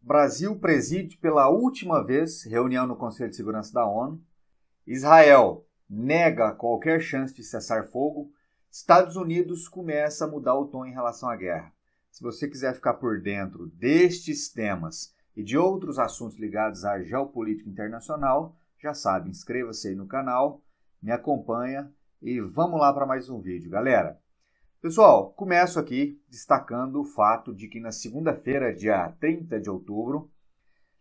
Brasil preside pela última vez reunião no Conselho de Segurança da ONU. Israel nega qualquer chance de cessar fogo. Estados Unidos começa a mudar o tom em relação à guerra. Se você quiser ficar por dentro destes temas e de outros assuntos ligados à geopolítica internacional, já sabe, inscreva-se aí no canal, me acompanha e vamos lá para mais um vídeo, galera. Pessoal, começo aqui destacando o fato de que na segunda-feira, dia 30 de outubro,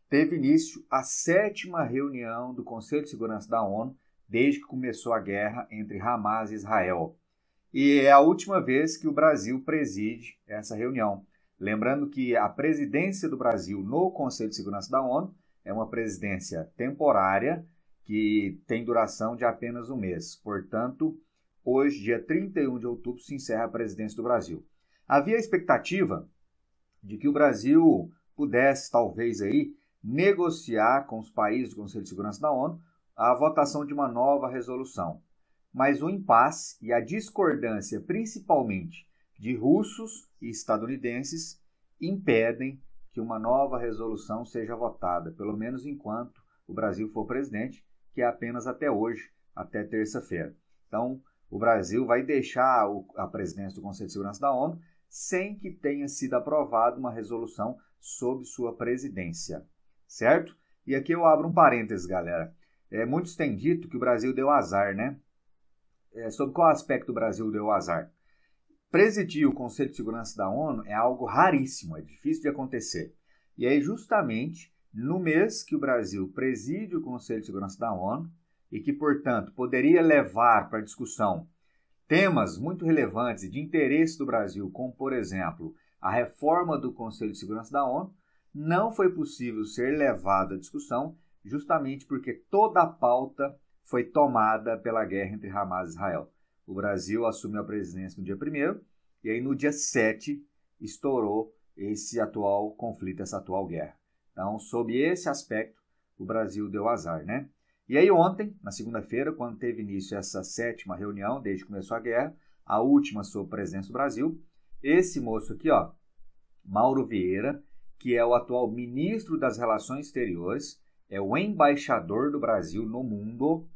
teve início a 7ª reunião do Conselho de Segurança da ONU desde que começou a guerra entre Hamas e Israel. E é a última vez que o Brasil preside essa reunião. Lembrando que a presidência do Brasil no Conselho de Segurança da ONU é uma presidência temporária que tem duração de apenas um mês. Portanto, hoje, dia 31 de outubro, se encerra a presidência do Brasil. Havia a expectativa de que o Brasil pudesse, talvez, aí, negociar com os países do Conselho de Segurança da ONU a votação de uma nova resolução. Mas o impasse e a discordância, principalmente de russos e estadunidenses, impedem que uma nova resolução seja votada, pelo menos enquanto o Brasil for presidente, que é apenas até hoje, até terça-feira. Então, o Brasil vai deixar a presidência do Conselho de Segurança da ONU sem que tenha sido aprovada uma resolução sob sua presidência, certo? E aqui eu abro um parênteses, galera. Muitos têm dito que o Brasil deu azar, né? Sobre qual aspecto o Brasil deu azar? Presidir o Conselho de Segurança da ONU é algo raríssimo, é difícil de acontecer. E aí, justamente, no mês que o Brasil preside o Conselho de Segurança da ONU, e que, portanto, poderia levar para discussão temas muito relevantes e de interesse do Brasil, como, por exemplo, a reforma do Conselho de Segurança da ONU, não foi possível ser levado à discussão, justamente porque toda a pauta foi tomada pela guerra entre Hamas e Israel. O Brasil assumiu a presidência no dia 1º, e aí no dia 7 estourou esse atual conflito, essa atual guerra. Então, sob esse aspecto, o Brasil deu azar, né? E aí ontem, na segunda-feira, quando teve início essa 7ª reunião, desde que começou a guerra, a última sob presidência do Brasil, esse moço aqui, ó, Mauro Vieira, que é o atual ministro das Relações Exteriores, é o embaixador do Brasil no mundo,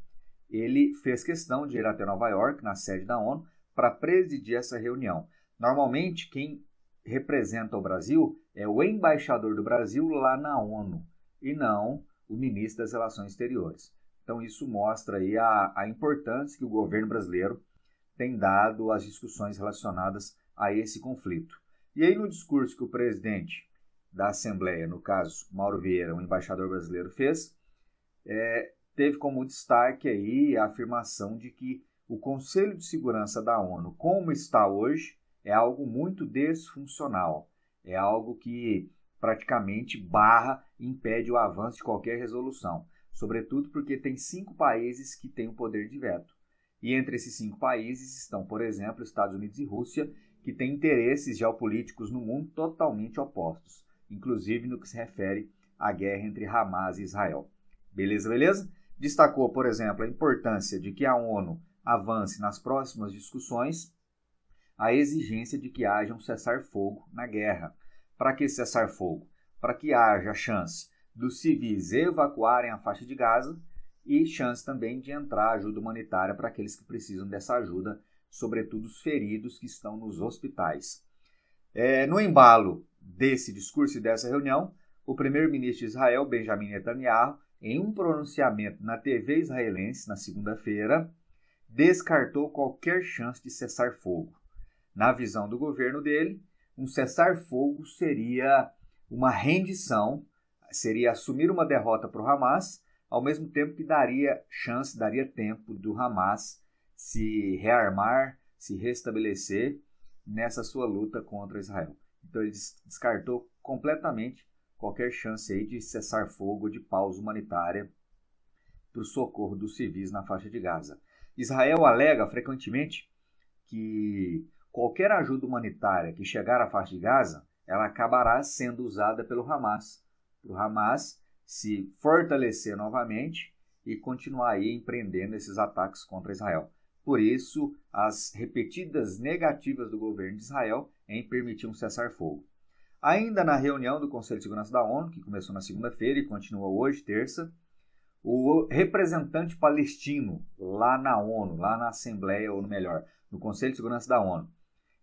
ele fez questão de ir até Nova York, na sede da ONU, para presidir essa reunião. Normalmente, quem representa o Brasil é o embaixador do Brasil lá na ONU, e não o ministro das Relações Exteriores. Então, isso mostra aí a importância que o governo brasileiro tem dado às discussões relacionadas a esse conflito. E aí, no discurso que o presidente da Assembleia, no caso, Mauro Vieira, um embaixador brasileiro, fez, teve como destaque aí a afirmação de que o Conselho de Segurança da ONU, como está hoje, é algo muito disfuncional, é algo que praticamente barra e impede o avanço de qualquer resolução, sobretudo porque tem 5 países que têm o poder de veto. E entre esses 5 países estão, por exemplo, Estados Unidos e Rússia, que têm interesses geopolíticos no mundo totalmente opostos, inclusive no que se refere à guerra entre Hamas e Israel. Beleza, beleza? Destacou, por exemplo, a importância de que a ONU avance nas próximas discussões a exigência de que haja um cessar-fogo na guerra. Para que cessar-fogo? Para que haja chance dos civis evacuarem a faixa de Gaza e chance também de entrar ajuda humanitária para aqueles que precisam dessa ajuda, sobretudo os feridos que estão nos hospitais. No embalo desse discurso e dessa reunião, o primeiro-ministro de Israel, Benjamin Netanyahu, em um pronunciamento na TV israelense na segunda-feira, descartou qualquer chance de cessar-fogo. Na visão do governo dele, um cessar-fogo seria uma rendição, seria assumir uma derrota para o Hamas, ao mesmo tempo que daria tempo do Hamas se rearmar, se restabelecer nessa sua luta contra Israel. Então ele descartou completamente qualquer chance aí de cessar-fogo, de pausa humanitária para o socorro dos civis na faixa de Gaza. Israel alega frequentemente que qualquer ajuda humanitária que chegar à faixa de Gaza, ela acabará sendo usada pelo Hamas, para o Hamas se fortalecer novamente e continuar aí empreendendo esses ataques contra Israel. Por isso, as repetidas negativas do governo de Israel em permitir um cessar-fogo. Ainda na reunião do Conselho de Segurança da ONU, que começou na segunda-feira e continua hoje, terça, o representante palestino lá na ONU, lá na Assembleia, ou melhor, no Conselho de Segurança da ONU,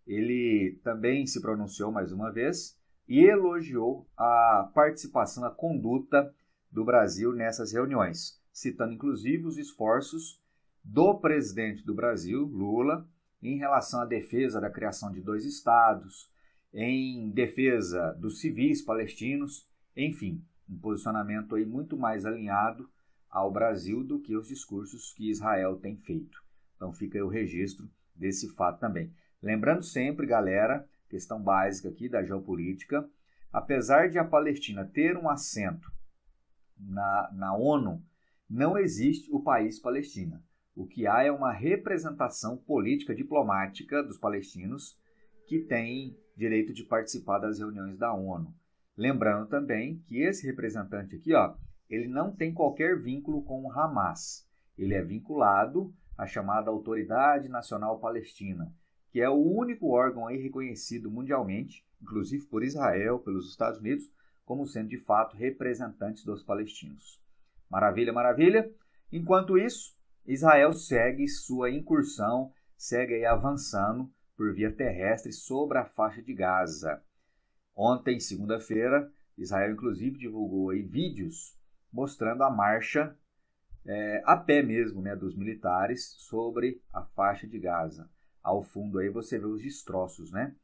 ele também se pronunciou mais uma vez e elogiou a participação, a conduta do Brasil nessas reuniões, citando inclusive os esforços do presidente do Brasil, Lula, em relação à defesa da criação de 2 estados, em defesa dos civis palestinos, enfim, um posicionamento aí muito mais alinhado ao Brasil do que os discursos que Israel tem feito. Então fica aí o registro desse fato também. Lembrando sempre, galera, questão básica aqui da geopolítica, apesar de a Palestina ter um assento na ONU, não existe o país Palestina. O que há é uma representação política diplomática dos palestinos que têm direito de participar das reuniões da ONU. Lembrando também que esse representante aqui, ele não tem qualquer vínculo com o Hamas. Ele é vinculado à chamada Autoridade Nacional Palestina, que é o único órgão aí reconhecido mundialmente, inclusive por Israel, pelos Estados Unidos, como sendo de fato representantes dos palestinos. Maravilha, maravilha? Enquanto isso, Israel segue sua incursão, segue aí avançando por via terrestre sobre a faixa de Gaza. Ontem, segunda-feira, Israel inclusive divulgou aí vídeos mostrando a marcha a pé mesmo, né, dos militares sobre a faixa de Gaza. Ao fundo aí você vê os destroços, né?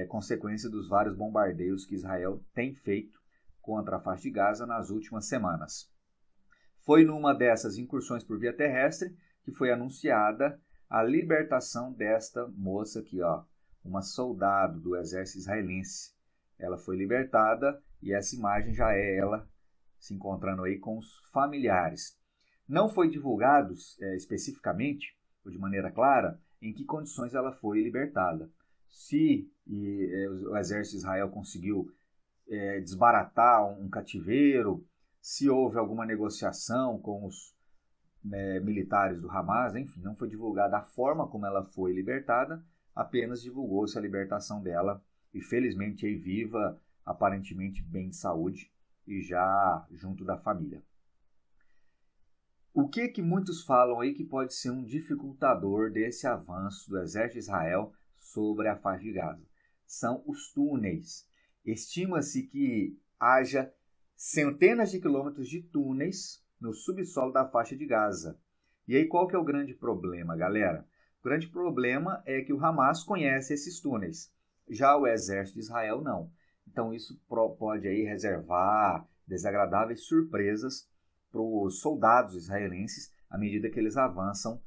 Consequência dos vários bombardeios que Israel tem feito contra a faixa de Gaza nas últimas semanas. Foi numa dessas incursões por via terrestre que foi anunciada a libertação desta moça aqui, uma soldado do exército israelense. Ela foi libertada e essa imagem já é ela se encontrando aí com os familiares. Não foi divulgado especificamente, ou de maneira clara, em que condições ela foi libertada. Se o exército de Israel conseguiu desbaratar um cativeiro, se houve alguma negociação com os militares do Hamas, enfim, não foi divulgada a forma como ela foi libertada, apenas divulgou-se a libertação dela e felizmente aí viva, aparentemente bem de saúde e já junto da família. O que muitos falam aí que pode ser um dificultador desse avanço do exército de Israel sobre a faixa de Gaza? São os túneis. Estima-se que haja centenas de quilômetros de túneis no subsolo da faixa de Gaza. E aí qual que é o grande problema, galera? O grande problema é que o Hamas conhece esses túneis, já o exército de Israel não. Então isso pode aí reservar desagradáveis surpresas para os soldados israelenses à medida que eles avançam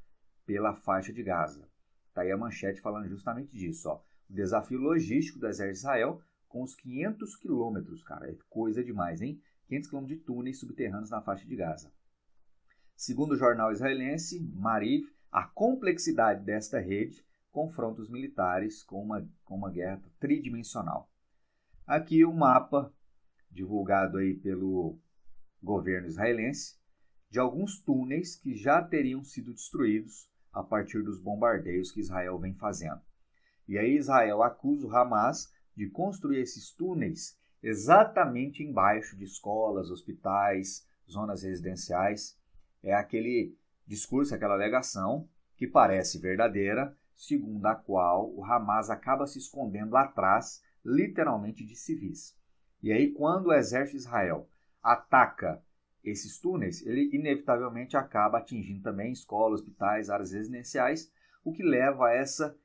pela faixa de Gaza. Está aí a manchete falando justamente disso. O desafio logístico do exército de Israel com os 500 quilômetros, cara, é coisa demais, hein? 500 quilômetros de túneis subterrâneos na faixa de Gaza. Segundo o jornal israelense Maariv, a complexidade desta rede confronta os militares com uma guerra tridimensional. Aqui o mapa divulgado aí pelo governo israelense de alguns túneis que já teriam sido destruídos a partir dos bombardeios que Israel vem fazendo. E aí Israel acusa o Hamas de construir esses túneis exatamente embaixo de escolas, hospitais, zonas residenciais. É aquele discurso, aquela alegação que parece verdadeira, segundo a qual o Hamas acaba se escondendo atrás, literalmente, de civis. E aí, quando o exército de Israel ataca esses túneis, ele inevitavelmente acaba atingindo também escolas, hospitais, áreas residenciais, o que leva a essa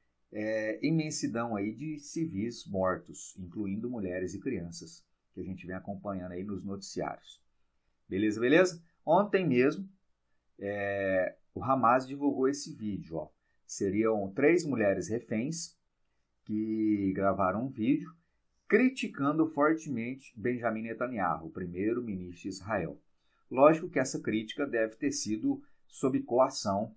imensidão aí de civis mortos, incluindo mulheres e crianças, que a gente vem acompanhando aí nos noticiários. Beleza, beleza? Ontem mesmo, o Hamas divulgou esse vídeo. Seriam 3 mulheres reféns que gravaram um vídeo criticando fortemente Benjamin Netanyahu, o primeiro-ministro de Israel. Lógico que essa crítica deve ter sido sob coação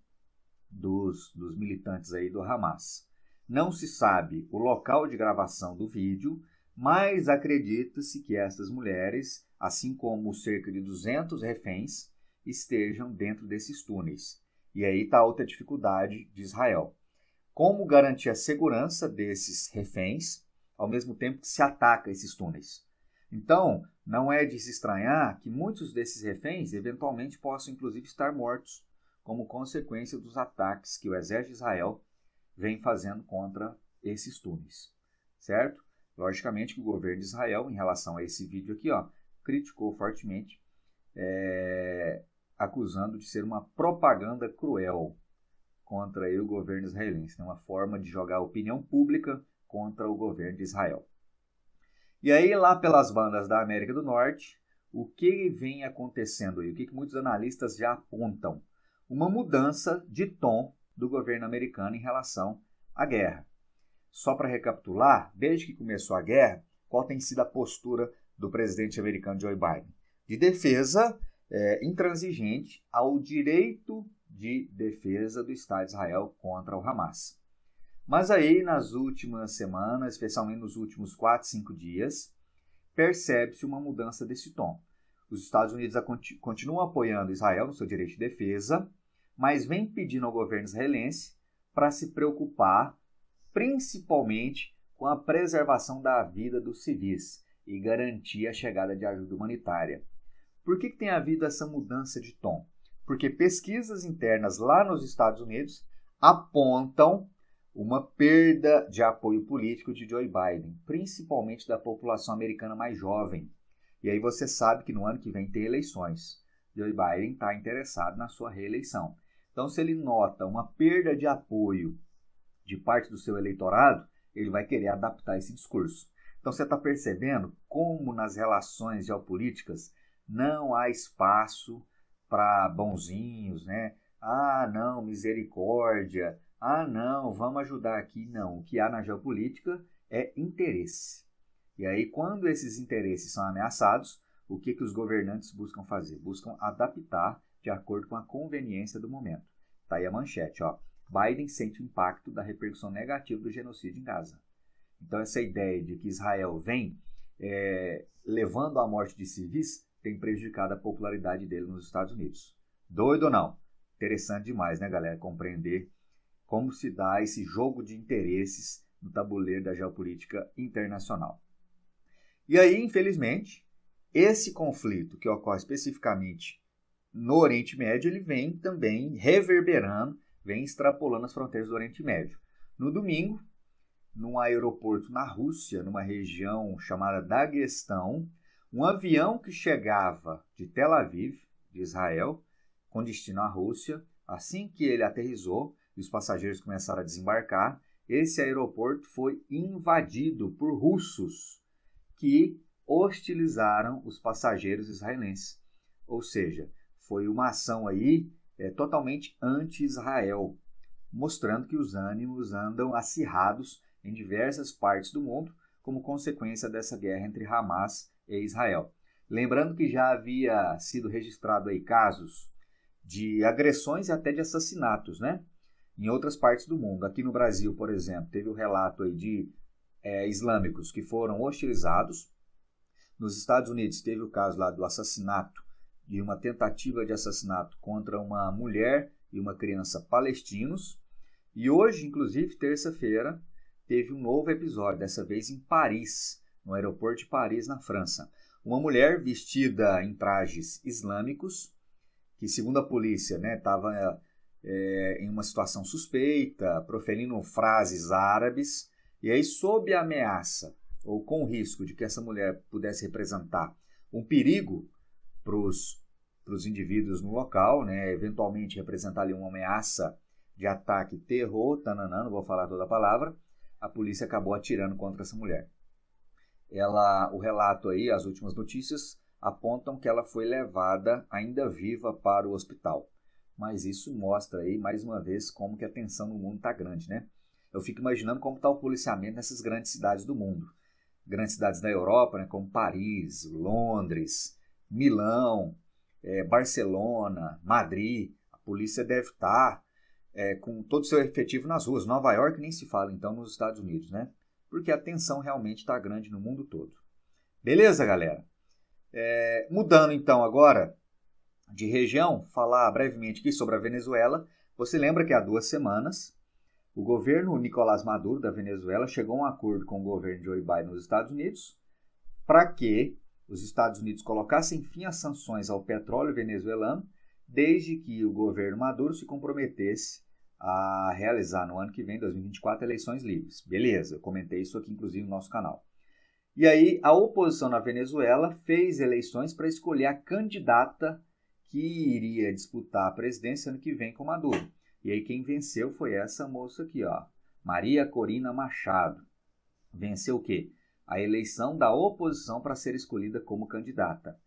dos militantes aí do Hamas. Não se sabe o local de gravação do vídeo, mas acredita-se que estas mulheres, assim como cerca de 200 reféns, estejam dentro desses túneis. E aí está outra dificuldade de Israel. Como garantir a segurança desses reféns ao mesmo tempo que se ataca esses túneis. Então, não é de se estranhar que muitos desses reféns eventualmente possam inclusive estar mortos, como consequência dos ataques que o exército de Israel vem fazendo contra esses túneis, certo? Logicamente que o governo de Israel, em relação a esse vídeo aqui, criticou fortemente, acusando de ser uma propaganda cruel contra o governo israelense, uma forma de jogar a opinião pública contra o governo de Israel. E aí, lá pelas bandas da América do Norte, o que vem acontecendo aí? O que muitos analistas já apontam? Uma mudança de tom do governo americano em relação à guerra. Só para recapitular, desde que começou a guerra, qual tem sido a postura do presidente americano Joe Biden? De defesa intransigente ao direito de defesa do Estado de Israel contra o Hamas. Mas aí, nas últimas semanas, especialmente nos últimos 4, 5 dias, percebe-se uma mudança desse tom. Os Estados Unidos continuam apoiando Israel no seu direito de defesa, mas vem pedindo ao governo israelense para se preocupar principalmente com a preservação da vida dos civis e garantir a chegada de ajuda humanitária. Por que tem havido essa mudança de tom? Porque pesquisas internas lá nos Estados Unidos apontam uma perda de apoio político de Joe Biden, principalmente da população americana mais jovem. E aí você sabe que no ano que vem tem eleições. Joe Biden está interessado na sua reeleição. Então, se ele nota uma perda de apoio de parte do seu eleitorado, ele vai querer adaptar esse discurso. Então, você está percebendo como nas relações geopolíticas não há espaço para bonzinhos, né? Ah, não, misericórdia. Ah, não, vamos ajudar aqui. Não, o que há na geopolítica é interesse. E aí, quando esses interesses são ameaçados, o que os governantes buscam fazer? Buscam adaptar de acordo com a conveniência do momento. Está aí a manchete, Biden sente o impacto da repercussão negativa do genocídio em Gaza. Então, essa ideia de que Israel vem levando à morte de civis tem prejudicado a popularidade dele nos Estados Unidos. Doido ou não? Interessante demais, né, galera? Compreender como se dá esse jogo de interesses no tabuleiro da geopolítica internacional. E aí, infelizmente, esse conflito que ocorre especificamente no Oriente Médio, ele vem também reverberando, vem extrapolando as fronteiras do Oriente Médio. No domingo, num aeroporto na Rússia, numa região chamada Daguestão, um avião que chegava de Tel Aviv, de Israel, com destino à Rússia, assim que ele aterrissou e os passageiros começaram a desembarcar, esse aeroporto foi invadido por russos que hostilizaram os passageiros israelenses. Ou seja, foi uma ação aí totalmente anti-Israel, mostrando que os ânimos andam acirrados em diversas partes do mundo como consequência dessa guerra entre Hamas e Israel. Lembrando que já havia sido registrado aí casos de agressões e até de assassinatos, né? Em outras partes do mundo. Aqui no Brasil, por exemplo, teve o relato aí de islâmicos que foram hostilizados. Nos Estados Unidos teve o caso lá do assassinato, de uma tentativa de assassinato contra uma mulher e uma criança palestinos. E hoje, inclusive, terça-feira, teve um novo episódio, dessa vez em Paris, no aeroporto de Paris, na França. Uma mulher vestida em trajes islâmicos, que segundo a polícia estava em uma situação suspeita, proferindo frases árabes, e aí sob a ameaça, ou com o risco de que essa mulher pudesse representar um perigo para os indivíduos no local, eventualmente representar ali uma ameaça de ataque, terror, não vou falar toda a palavra, a polícia acabou atirando contra essa mulher. O relato aí, as últimas notícias, apontam que ela foi levada ainda viva para o hospital. Mas isso mostra aí, mais uma vez, como que a tensão no mundo está grande, né? Eu fico imaginando como está o policiamento nessas grandes cidades do mundo. Grandes cidades da Europa, como Paris, Londres, Milão, Barcelona, Madrid. A polícia deve estar com todo o seu efetivo nas ruas. Nova York nem se fala, então, nos Estados Unidos, né? Porque a tensão realmente está grande no mundo todo. Beleza, galera? Mudando, então, agora de região, falar brevemente aqui sobre a Venezuela. Você lembra que há 2 semanas O governo Nicolás Maduro, da Venezuela, chegou a um acordo com o governo de Joe Biden nos Estados Unidos para que os Estados Unidos colocassem fim às sanções ao petróleo venezuelano, desde que o governo Maduro se comprometesse a realizar no ano que vem, 2024, eleições livres. Beleza, eu comentei isso aqui inclusive no nosso canal. E aí a oposição na Venezuela fez eleições para escolher a candidata que iria disputar a presidência ano que vem com Maduro. E aí quem venceu foi essa moça aqui, ó, Maria Corina Machado. Venceu o quê? A eleição da oposição para ser escolhida como candidata.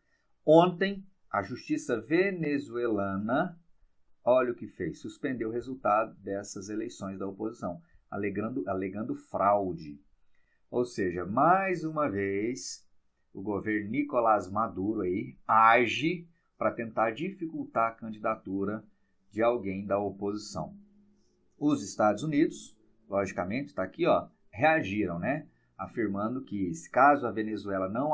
Ontem, a justiça venezuelana, olha o que fez, suspendeu o resultado dessas eleições da oposição, alegando fraude. Ou seja, mais uma vez, o governo Nicolás Maduro aí age para tentar dificultar a candidatura de alguém da oposição. Os Estados Unidos, logicamente, está aqui, ó, reagiram, né? Afirmando que, caso a Venezuela não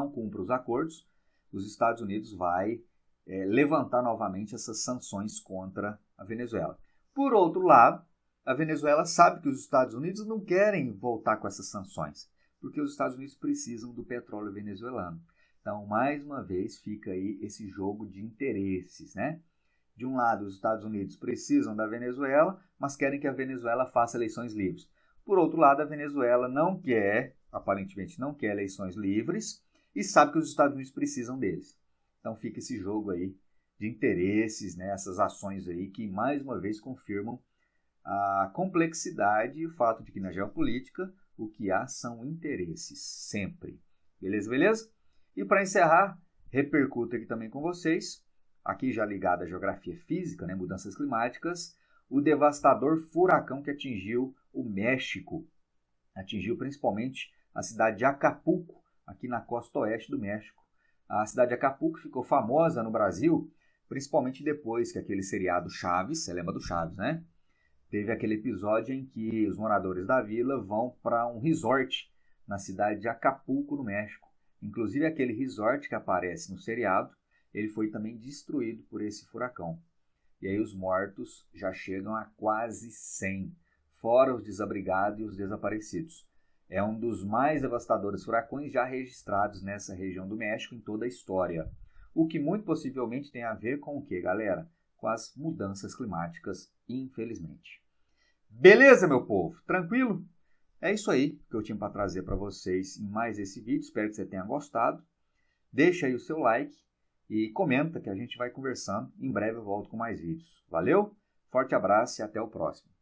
cumpra os acordos, os Estados Unidos vai levantar novamente essas sanções contra a Venezuela. Por outro lado, a Venezuela sabe que os Estados Unidos não querem voltar com essas sanções, porque os Estados Unidos precisam do petróleo venezuelano. Então, mais uma vez, fica aí esse jogo de interesses, né? De um lado, os Estados Unidos precisam da Venezuela, mas querem que a Venezuela faça eleições livres. Por outro lado, a Venezuela aparentemente não quer eleições livres e sabe que os Estados Unidos precisam deles. Então fica esse jogo aí de interesses, né? Essas ações aí que mais uma vez confirmam a complexidade e o fato de que na geopolítica o que há são interesses, sempre. Beleza, beleza? E para encerrar, repercuto aqui também com vocês, aqui já ligado à geografia física, né? Mudanças climáticas, o devastador furacão que atingiu o México. Atingiu principalmente a cidade de Acapulco, aqui na costa oeste do México. A cidade de Acapulco ficou famosa no Brasil, principalmente depois que aquele seriado Chaves, você lembra do Chaves, né? Teve aquele episódio em que os moradores da vila vão para um resort na cidade de Acapulco, no México. Inclusive aquele resort que aparece no seriado, ele foi também destruído por esse furacão. E aí os mortos já chegam a quase 100, fora os desabrigados e os desaparecidos. É um dos mais devastadores furacões já registrados nessa região do México em toda a história. O que muito possivelmente tem a ver com o que, galera? Com as mudanças climáticas, infelizmente. Beleza, meu povo? Tranquilo? É isso aí que eu tinha para trazer para vocês em mais esse vídeo. Espero que você tenha gostado. Deixa aí o seu like e comenta que a gente vai conversando. Em breve eu volto com mais vídeos. Valeu? Forte abraço e até o próximo.